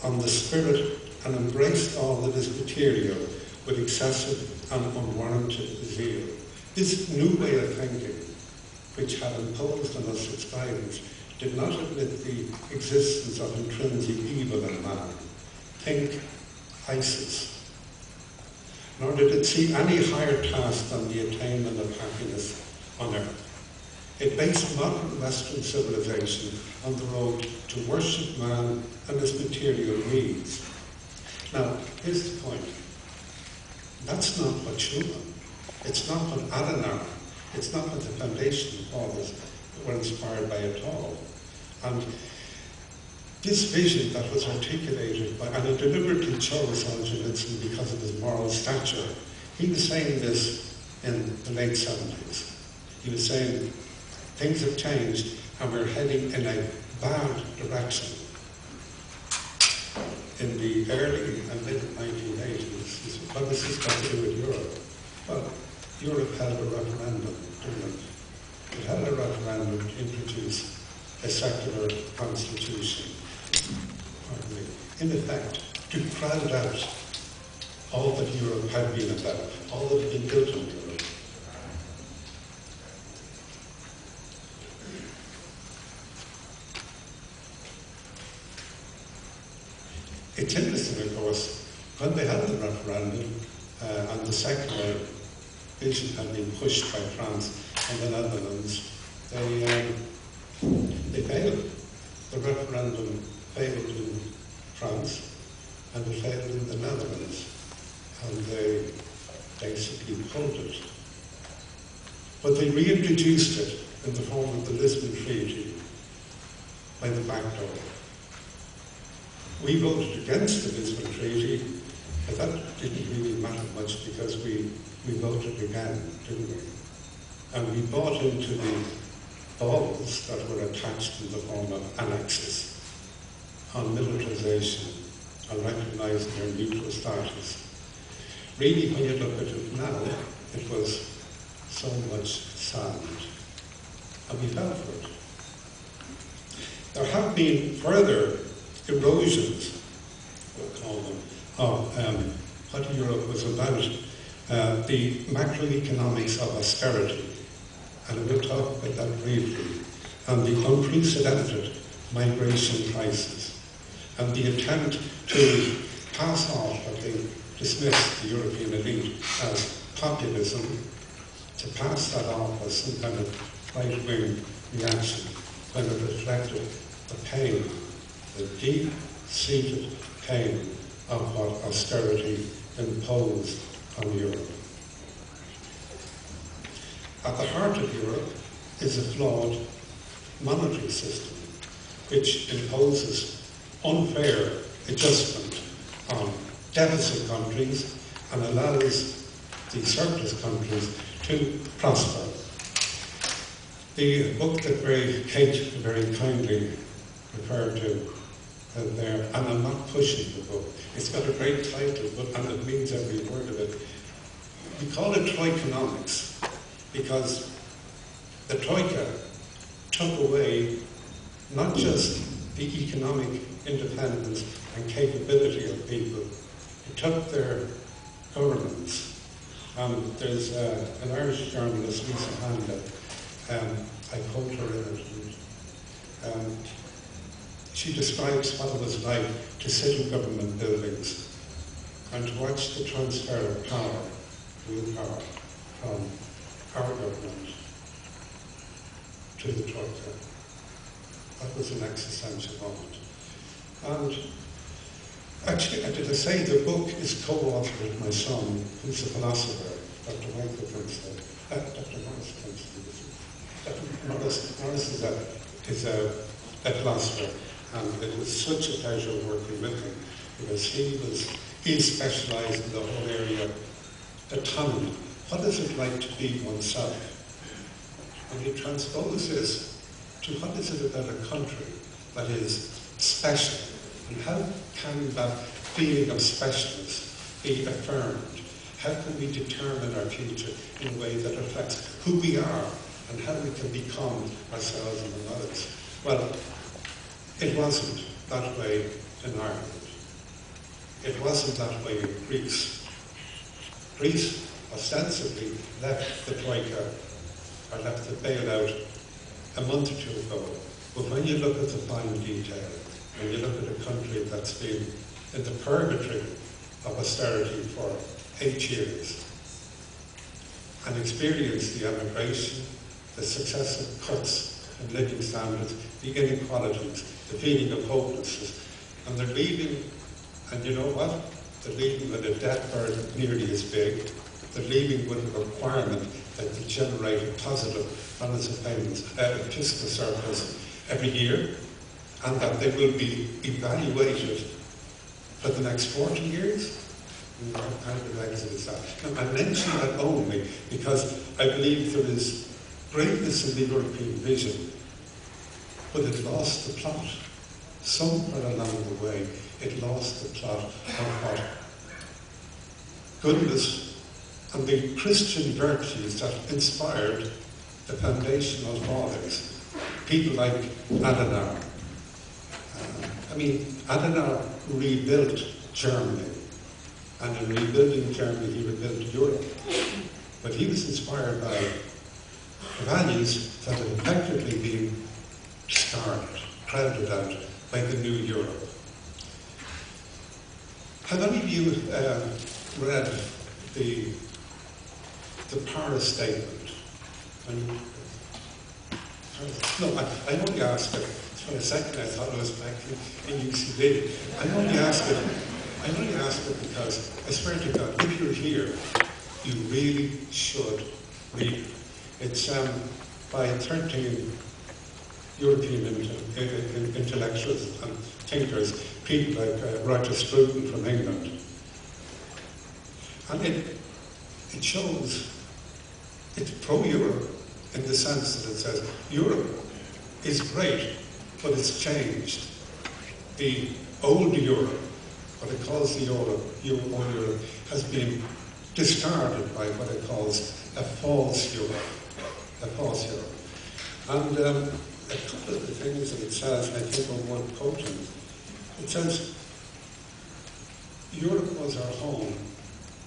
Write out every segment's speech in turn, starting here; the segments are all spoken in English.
on the spirit and embraced all that is material with excessive and unwarranted zeal. This new way of thinking, which had imposed on us its guidance, did not admit the existence of intrinsic evil in man. Think ISIS. Nor did it see any higher task than the attainment of happiness on earth. It based modern Western civilization on the road to worship man and his material needs. Now, here's the point. That's not what Schumann, it's not what Adenauer, it's not what the foundation fathers were inspired by at all. And this vision that was articulated by, and he deliberately chose Solzhenitsyn because of his moral stature. He was saying this in the late 70s. He was saying, things have changed and we're heading in a bad direction. In the early and mid 1980s, he said, what has this got to do with Europe? Well, Europe held a referendum, didn't it? It held a referendum to introduce a secular constitution. In effect, to crowd out all that Europe had been about, all that had been built in Europe. It's interesting, of course, when they held the referendum and the secular vision had been pushed by France and the Netherlands, they failed. The referendum failed in France and it failed in the Netherlands, and they basically pulled it. But they reintroduced it in the form of the Lisbon Treaty by the back door. We voted against the Lisbon Treaty, but that didn't really matter much because we voted again, didn't we? And we bought into the balls that were attached in the form of annexes on militarization and recognizing their neutral status. Really, when you look at it now, it was so much sand. And we fell for it. There have been further erosions, we'll call them, of what Europe was about, the macroeconomics of austerity, and we'll talk about that briefly, and the unprecedented migration crisis, and the attempt to pass off what they dismissed, the European elite, as populism, to pass that off as some kind of right-wing reaction when it reflected the pain, the deep-seated pain of what austerity imposed on Europe. At the heart of Europe is a flawed monetary system which imposes unfair adjustment on deficit countries and allows the surplus countries to prosper. The book that Kate very kindly referred to there, and I'm not pushing the book, it's got a great title, and it means every word of it. We call it Troikonomics because the Troika took away not just the economic independence and capability of people, it took their governance. There's an Irish journalist, Lisa Handa, I quote her in it, and she describes what it was like to sit in government buildings and to watch the transfer of power, real power, from our government to the Troika. That was an existential moment. And actually, did I say the book is co-authored with my son, who's a philosopher, Dr. Michael Kinsella. Dr. Morris Kinsella. Dr. Morris is a philosopher, and it was such a pleasure working with him because he specialised in the whole area of autonomy. What is it like to be oneself? And he transposed this to what is it about a country that is special, and how can that feeling of specialness be affirmed? How can we determine our future in a way that reflects who we are and how we can become ourselves and others? Well, it wasn't that way in Ireland. It wasn't that way in Greece. Greece ostensibly left the Troika, or left the bailout, a month or two ago. But when you look at the fine detail, when you look at a country that's been in the purgatory of austerity for 8 years, and experienced the emigration, the successive cuts in living standards, the inequalities, the feeling of hopelessness, and they're leaving, and you know what? They're leaving with a debt burden nearly as big. They're leaving with a requirement that they generate a positive balance of payments, fiscal surplus every year, and that they will be evaluated for the next 40 years. What kind of exit is that? Now, I mention that only because I believe there is greatness in the European vision, but it lost the plot. Somewhere along the way, it lost the plot of what goodness and the Christian virtues that inspired the foundational fathers, people like Adenauer. Adenauer rebuilt Germany, and in rebuilding Germany, he rebuilt Europe. But he was inspired by values that had effectively been discarded, crowded out by the new Europe. Have any of you read the Paris Statement? No, I only asked it. For a second I thought I was back in UCD. I only asked it because I swear to God, if you're here, you really should read it. It's by 13 European intellectuals and thinkers, people like Roger Scruton from England. And it shows it's pro-Europe in the sense that it says Europe is great, but it's changed. The old Europe, what it calls the old Europe, has been discarded by what it calls a false Europe. A false Europe. And a couple of the things that it says, I think I won't quote him, it says, Europe was our home,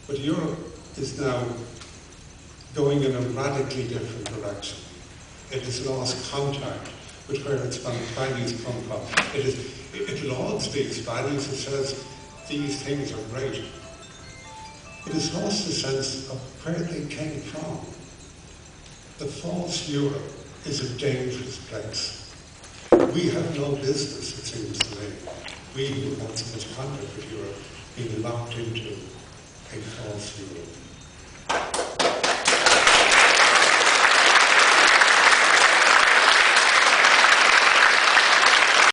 but Europe is now going in a radically different direction. It has lost contact with where its values come from. It lauds these values, it says these things are great, but it's lost the sense of where they came from. The false Europe is a dangerous place. We have no business, it seems to me, we who have so much contact with Europe, being locked into a false Europe.